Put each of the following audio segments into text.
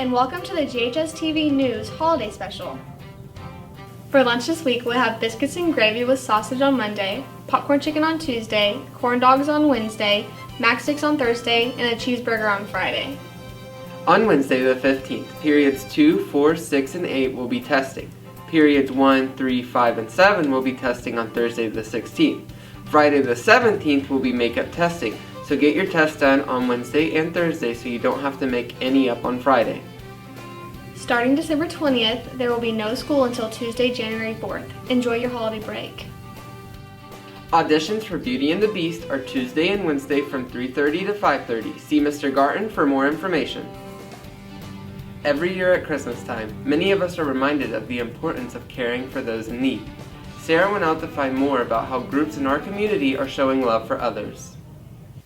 and welcome to the GHSTV News Holiday Special. For lunch this week, we'll have biscuits and gravy with sausage on Monday, popcorn chicken on Tuesday, corn dogs on Wednesday, mac sticks on Thursday, and a cheeseburger on Friday. On Wednesday the 15th, periods 2, 4, 6, and 8 will be testing. Periods 1, 3, 5, and 7 will be testing on Thursday the 16th. Friday the 17th will be makeup testing, so get your test done on Wednesday and Thursday so you don't have to make any up on Friday. Starting December 20th, there will be no school until Tuesday, January 4th. Enjoy your holiday break. Auditions for Beauty and the Beast are Tuesday and Wednesday from 3:30 to 5:30. See Mr. Garten for more information. Every year at Christmas time, many of us are reminded of the importance of caring for those in need. Sara went out to find more about how groups in our community are showing love for others.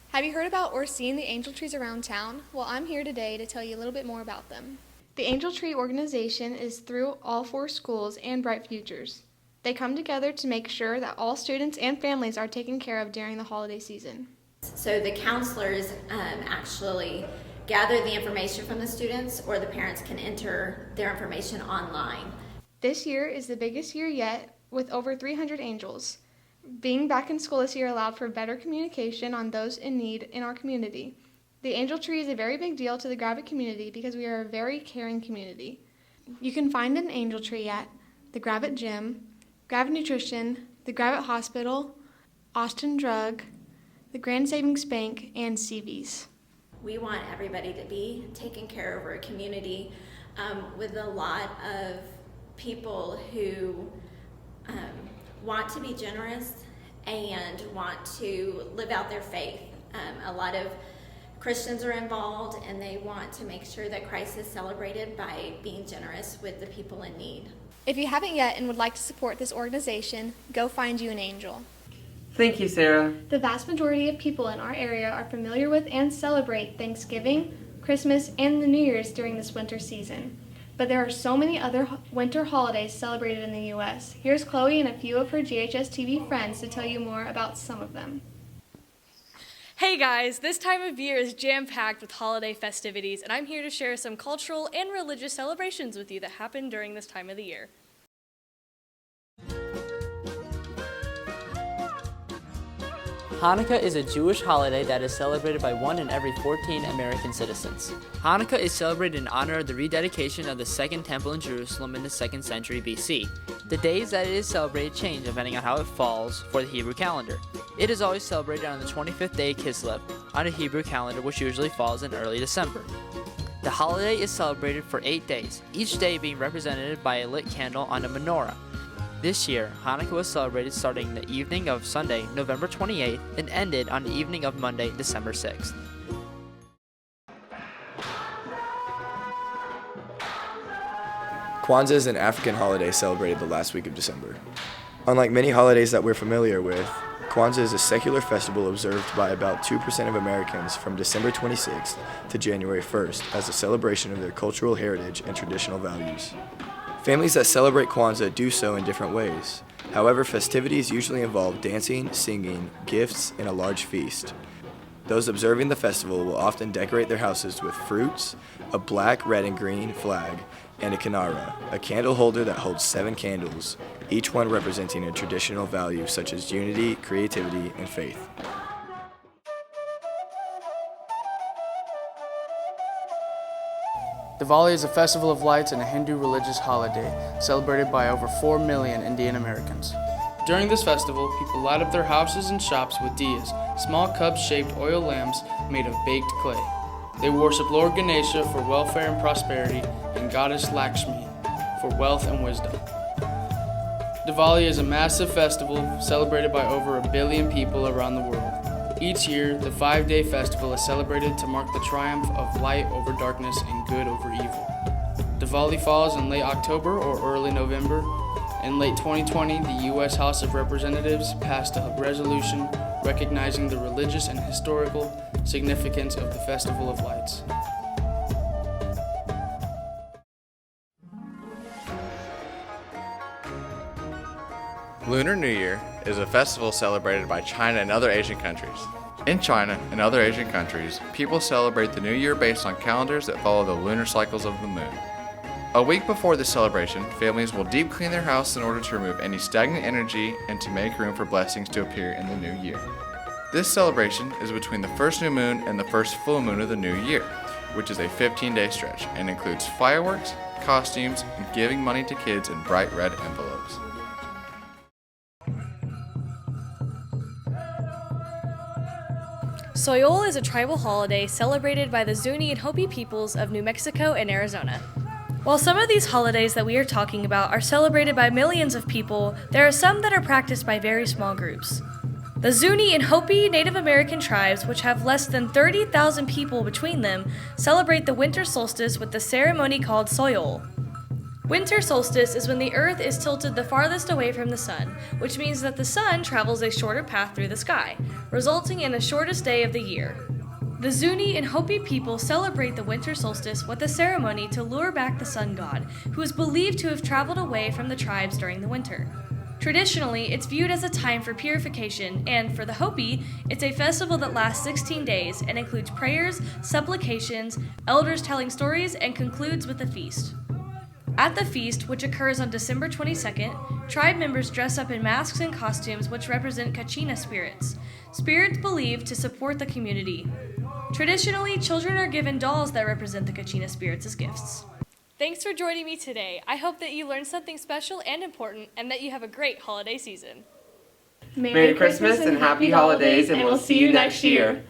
Have you heard about or seen the angel trees around town? Well, I'm here today to tell you a little bit more about them. The Angel Tree organization is through all 4 schools and Bright Futures. They come together to make sure that all students and families are taken care of during the holiday season. So the counselors actually gather the information from the students, or the parents can enter their information online. This year is the biggest year yet, with over 300 angels. Being back in school this year allowed for better communication on those in need in our community. The Angel Tree is a very big deal to the Gravette community because we are a very caring community. You can find an Angel Tree at the Gravette Gym, Gravette Nutrition, the Gravette Hospital, Austin Drug, the Grand Savings Bank, and CV's. We want everybody to be taken care of. We're a community with a lot of people who want to be generous and want to live out their faith. A lot of Christians are involved, and they want to make sure that Christ is celebrated by being generous with the people in need. If you haven't yet and would like to support this organization, go find you an angel. Thank you, Sara. The vast majority of people in our area are familiar with and celebrate Thanksgiving, Christmas, and the New Year's during this winter season. But there are so many other winter holidays celebrated in the U.S. Here's Chloe and a few of her GHSTV friends to tell you more about some of them. Hey guys, this time of year is jam-packed with holiday festivities, and I'm here to share some cultural and religious celebrations with you that happen during this time of the year. Hanukkah is a Jewish holiday that is celebrated by 1 in every 14 American citizens. Hanukkah is celebrated in honor of the rededication of the Second Temple in Jerusalem in the 2nd century BC. The days that it is celebrated change depending on how it falls for the Hebrew calendar. It is always celebrated on the 25th day of Kislev on a Hebrew calendar, which usually falls in early December. The holiday is celebrated for 8 days, each day being represented by a lit candle on a menorah. This year, Hanukkah was celebrated starting the evening of Sunday, November 28th, and ended on the evening of Monday, December 6th. Kwanzaa is an African holiday celebrated the last week of December. Unlike many holidays that we're familiar with, Kwanzaa is a secular festival observed by about 2% of Americans from December 26th to January 1st as a celebration of their cultural heritage and traditional values. Families that celebrate Kwanzaa do so in different ways. However, festivities usually involve dancing, singing, gifts, and a large feast. Those observing the festival will often decorate their houses with fruits, a black, red, and green flag, and a kinara, a candle holder that holds 7 candles, each one representing a traditional value such as unity, creativity, and faith. Diwali is a festival of lights and a Hindu religious holiday celebrated by over 4 million Indian Americans. During this festival, people light up their houses and shops with diyas, small cup-shaped oil lamps made of baked clay. They worship Lord Ganesha for welfare and prosperity and Goddess Lakshmi for wealth and wisdom. Diwali is a massive festival celebrated by over 1 billion people around the world. Each year, the 5-day festival is celebrated to mark the triumph of light over darkness and good over evil. Diwali falls in late October or early November. In late 2020, the U.S. House of Representatives passed a resolution recognizing the religious and historical significance of the Festival of Lights. Lunar New Year is a festival celebrated by China and other Asian countries. In China and other Asian countries, people celebrate the New Year based on calendars that follow the lunar cycles of the moon. A week before this celebration, families will deep clean their house in order to remove any stagnant energy and to make room for blessings to appear in the new year. This celebration is between the first new moon and the first full moon of the new year, which is a 15-day stretch and includes fireworks, costumes, and giving money to kids in bright red envelopes. Soyal is a tribal holiday celebrated by the Zuni and Hopi peoples of New Mexico and Arizona. While some of these holidays that we are talking about are celebrated by millions of people, there are some that are practiced by very small groups. The Zuni and Hopi Native American tribes, which have less than 30,000 people between them, celebrate the winter solstice with the ceremony called Soyal. Winter solstice is when the earth is tilted the farthest away from the sun, which means that the sun travels a shorter path through the sky, resulting in the shortest day of the year. The Zuni and Hopi people celebrate the winter solstice with a ceremony to lure back the sun god, who is believed to have traveled away from the tribes during the winter. Traditionally, it's viewed as a time for purification, and for the Hopi, it's a festival that lasts 16 days and includes prayers, supplications, elders telling stories, and concludes with a feast. At the feast, which occurs on December 22nd, tribe members dress up in masks and costumes which represent Kachina spirits, spirits believed to support the community. Traditionally, children are given dolls that represent the Kachina spirits as gifts. Thanks for joining me today. I hope that you learned something special and important and that you have a great holiday season. Merry Christmas and Happy Holidays, and we'll see you next year.